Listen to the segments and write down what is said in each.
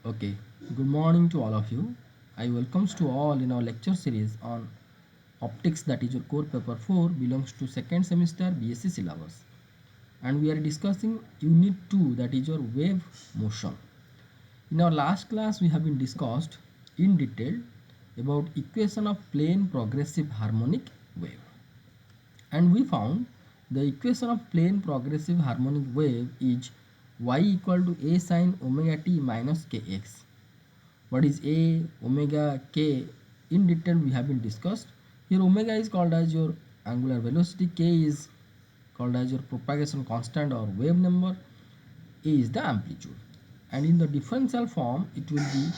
Okay, good morning to all of you. I welcomes to all in our lecture series on optics, that is your core paper 4 belongs to second semester B.sc syllabus, and we are discussing unit 2, that is your wave motion. In our last class we have been discussed in detail about equation of plane progressive harmonic wave, and we found the equation of plane progressive harmonic wave is y equal to a sine omega t minus kx. What is a, omega, k, in detail we have been discussed. Here omega is called as your angular velocity, k is called as your propagation constant or wave number, a is the amplitude, and in the differential form it will be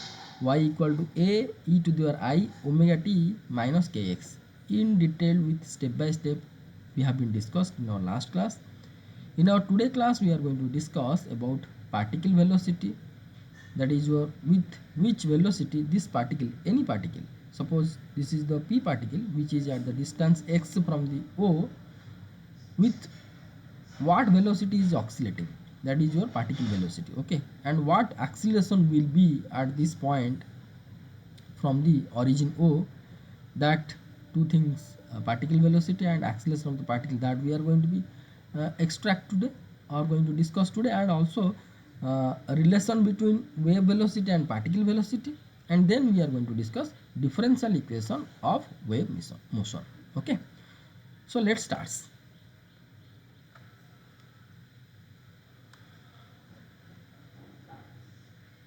y equal to a e to the I omega t minus kx. In detail with step by step we have been discussed in our last class. In our today class we are going to discuss about particle velocity, that is your with which velocity this particle, any particle, suppose this is the p particle which is at the distance x from the o, with what velocity is oscillating, that is your particle velocity. Okay, and what acceleration will be at this point from the origin o, that two things, particle velocity and acceleration of the particle, that we are going to be extract today or going to discuss today, and also a relation between wave velocity and particle velocity, and then we are going to discuss differential equation of wave motion. Okay, so let's start.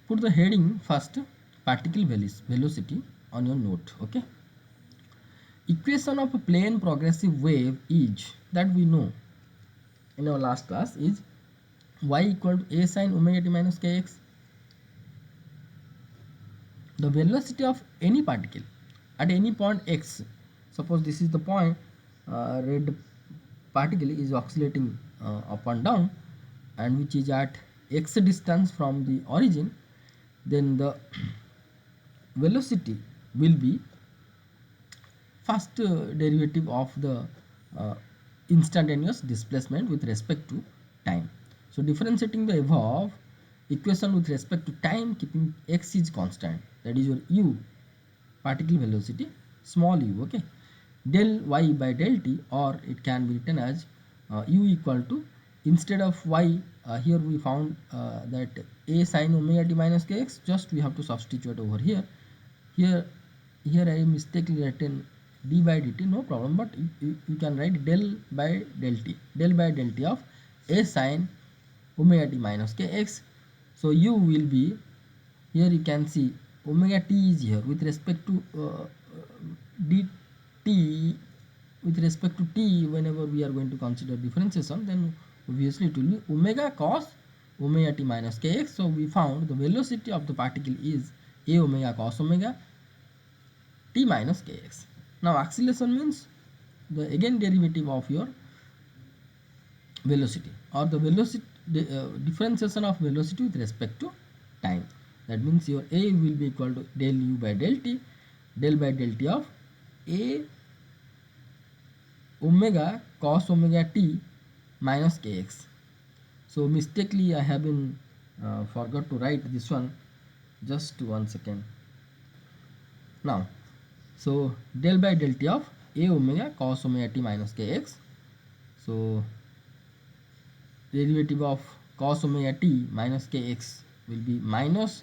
Put the heading first, particle velocity on your note. Okay, equation of a plane progressive wave is, that we know in our last class, is y equal to a sine omega t minus kx. The velocity of any particle at any point x, suppose this is the point, red particle is oscillating up and down, and which is at x distance from the origin, then the velocity will be first derivative of the uh, instantaneous displacement with respect to time. So differentiating the above equation with respect to time, keeping x is constant, that is your u, particle velocity, small u. Okay, del y by del t, or it can be written as u equal to, instead of y, here we found that a sine omega t minus kx, just we have to substitute over here. Here I mistakenly written d by dt, no problem, but you can write del by del t of a sine omega t minus kx. So u will be, here you can see omega t is here with respect to dt, with respect to t, whenever we are going to consider differentiation, then obviously it will be omega cos omega t minus kx. So we found the velocity of the particle is a omega cos omega t minus kx. Now acceleration means the again derivative of your velocity, or the velocity differentiation of velocity with respect to time. That means your a will be equal to del u by del t, del by del t of a omega cos omega t minus kx. So mistakenly I have been forgot to write this one, just 1 second. Now, so del by del t of a omega cos omega t minus kx. So derivative of cos omega t minus kx will be minus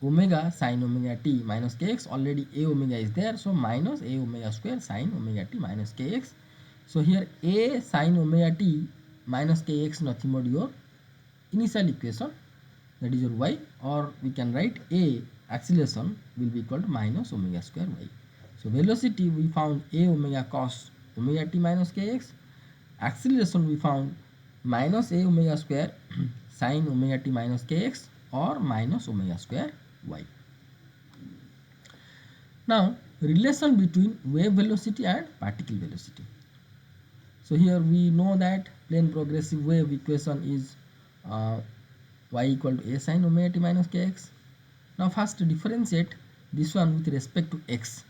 omega sin omega t minus kx. Already a omega is there, so minus a omega square sin omega t minus kx. So here a sin omega t minus kx, nothing but your initial equation, that is your y, or we can write a acceleration will be equal to minus omega square y. So velocity we found a omega cos omega t minus kx. Acceleration we found minus a omega square sin omega t minus kx, or minus omega square y. Now relation between wave velocity and particle velocity. So here we know that plane progressive wave equation is y equal to a sin omega t minus kx. Now first differentiate this one with respect to x.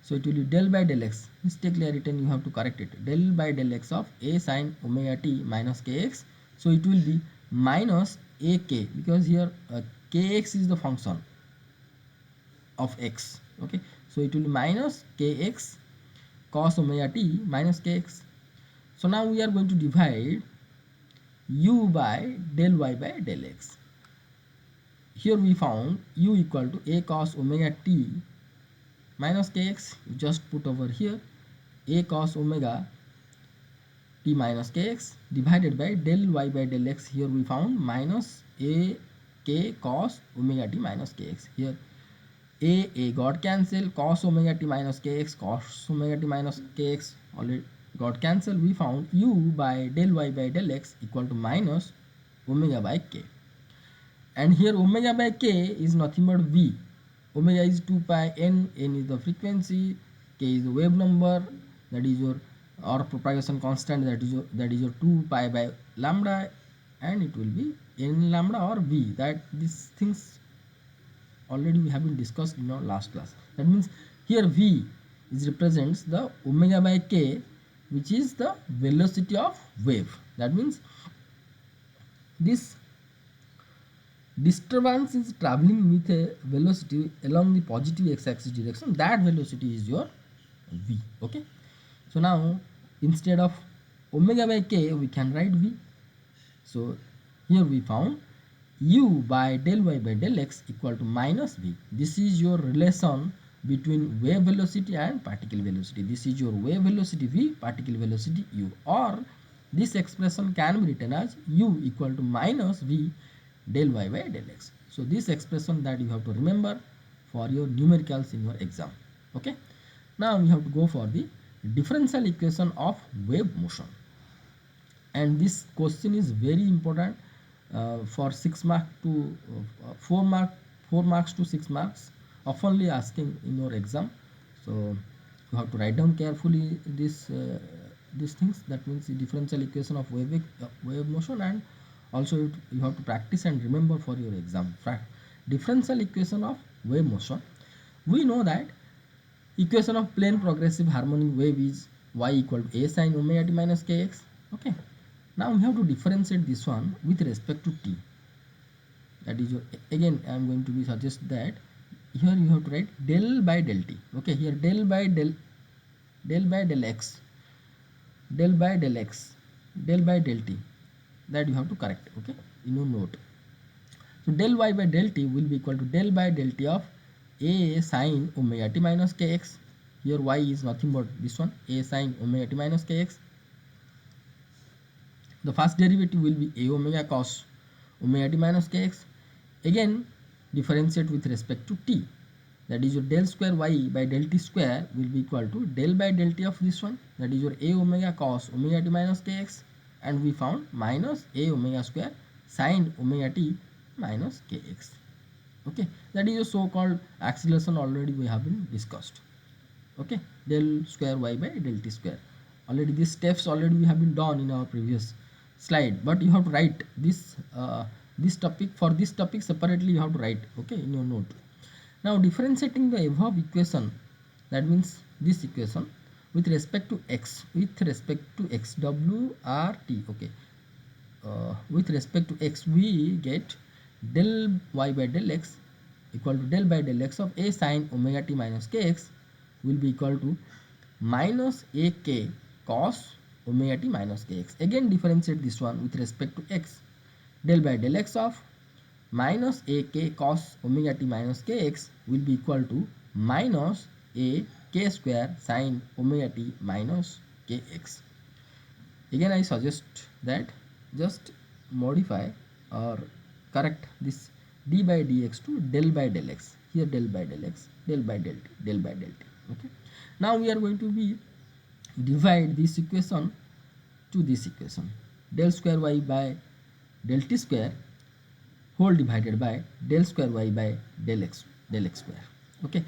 So it will be del by del x, mistakenly written, you have to correct it, del by del x of a sin omega t minus kx. So it will be minus ak, because here kx is the function of x. Okay, so it will be minus kx cos omega t minus kx. So now we are going to divide u by del y by del x. Here we found u equal to a cos omega t minus kx. You just put over here a cos omega t minus kx divided by del y by del x. Here we found minus a k cos omega t minus kx. Here a got cancel, cos omega t minus kx, cos omega t minus kx already got cancel. We found u by del y by del x equal to minus omega by k. And here omega by k is nothing but v. Omega is 2 pi n, n is the frequency, k is the wave number, that is your, or propagation constant, that is your 2 pi by lambda, and it will be n lambda or v. That these things already we have been discussed in our last class. That means here v is represents the omega by k, which is the velocity of wave. That means this disturbance is traveling with a velocity along the positive x-axis direction. That velocity is your v. Okay, so now instead of omega by k we can write v. So here we found u by del y by del x equal to minus v. This is your relation between wave velocity and particle velocity. This is your wave velocity v, particle velocity u, or this expression can be written as u equal to minus v del y by del x. So this expression that you have to remember for your numericals in your exam. Okay, now we have to go for the differential equation of wave motion, and this question is very important for 6 mark to 4 marks to 6 marks, oftenly asking in your exam. So you have to write down carefully these things. That means the differential equation of wave motion, and also you have to practice and remember for your exam. Differential equation of wave motion, we know that equation of plane progressive harmonic wave is y equal to a sin omega t minus kx. Okay, now we have to differentiate this one with respect to t. That is your, again I am going to be suggest that here you have to write del by del t. Okay, here del by del x, del by del x, del by del t, that you have to correct. Okay, in your note. So del y by del t will be equal to del by del t of a sin omega t minus kx. Here y is nothing but this one, a sin omega t minus kx. The first derivative will be a omega cos omega t minus kx. Again differentiate with respect to t. That is your del square y by del t square will be equal to del by del t of this one, that is your a omega cos omega t minus kx, and we found minus a omega square sin omega t minus kx. Okay, that is a so-called acceleration, already we have been discussed. Okay, del square y by del t square, already these steps already we have been done in our previous slide, but you have to write this this topic, for this topic separately you have to write. Okay, in your note. Now differentiating the above equation, that means this equation with respect to x, with respect to x w r t. Okay, with respect to x we get del y by del x equal to del by del x of a sin omega t minus kx will be equal to minus a k cos omega t minus kx. Again differentiate this one with respect to x, del by del x of minus a k cos omega t minus kx will be equal to minus a k square sin omega t minus kx. Again I suggest that just modify or correct this d by dx to del by del x. Here del by del x, del by del t, del by del t. Okay, now we are going to be divide this equation to this equation, del square y by del t square whole divided by del square y by del x square. Okay,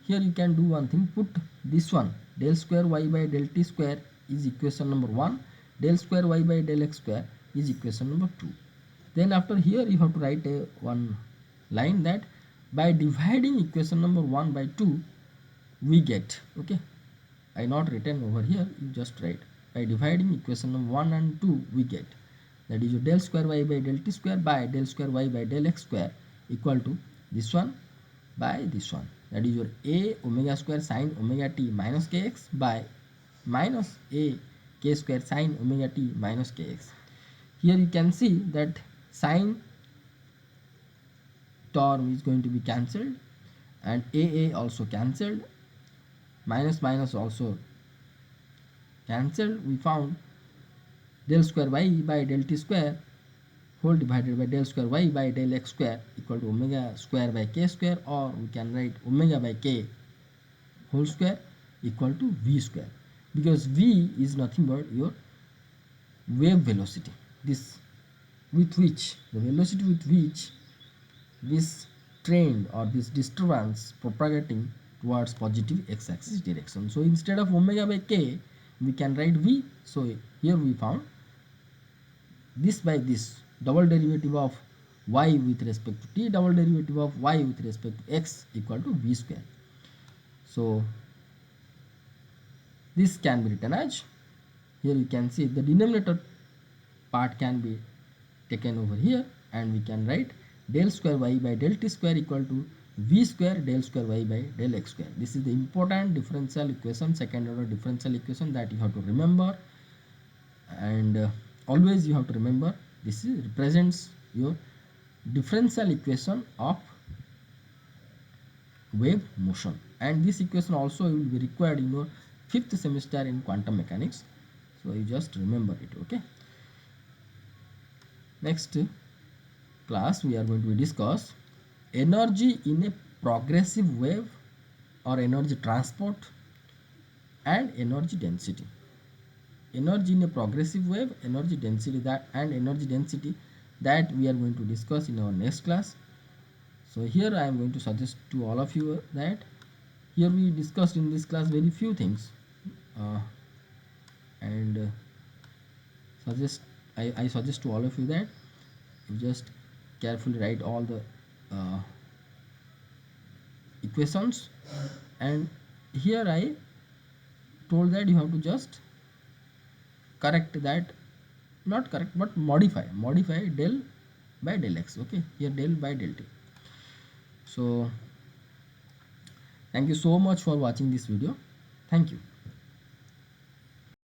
here you can do one thing, put this one del square y by del t square is equation number 1, del square y by del x square is equation number 2. Then after here you have to write a one line that by dividing equation number 1 by 2 we get. Okay, I not written over here, you just write by dividing equation number 1 and 2 we get that is your del square y by del t square by del square y by del x square equal to this one by this one, that is your a omega square sine omega t minus kx by minus a k square sine omega t minus kx. Here you can see that sine term is going to be cancelled and a also cancelled, minus minus also cancelled. We found del square y by del t square whole divided by del square y by del x square equal to omega square by k square, or we can write omega by k whole square equal to v square, because v is nothing but your wave velocity, this with which the velocity with which this trend or this disturbance propagating towards positive x-axis direction. So instead of omega by k we can write v. So here we found this by this double derivative of y with respect to t, double derivative of y with respect to x equal to v square. So this can be written as, here you can see the denominator part can be taken over here and we can write del square y by del t square equal to v square del square y by del x square. This is the important differential equation, second order differential equation that you have to remember, and always you have to remember this represents your differential equation of wave motion, and this equation also will be required in your 5th semester in quantum mechanics, so you just remember it. Okay, next class we are going to discuss energy in a progressive wave or energy transport and energy density. Energy in a progressive wave, energy density that we are going to discuss in our next class. So here I am going to suggest to all of you that here we discussed in this class very few things, and I suggest to all of you that you just carefully write all the equations, and here I told that you have to just correct that, not correct but modify del by del x. Okay, here del by del t. So thank you so much for watching this video. Thank you.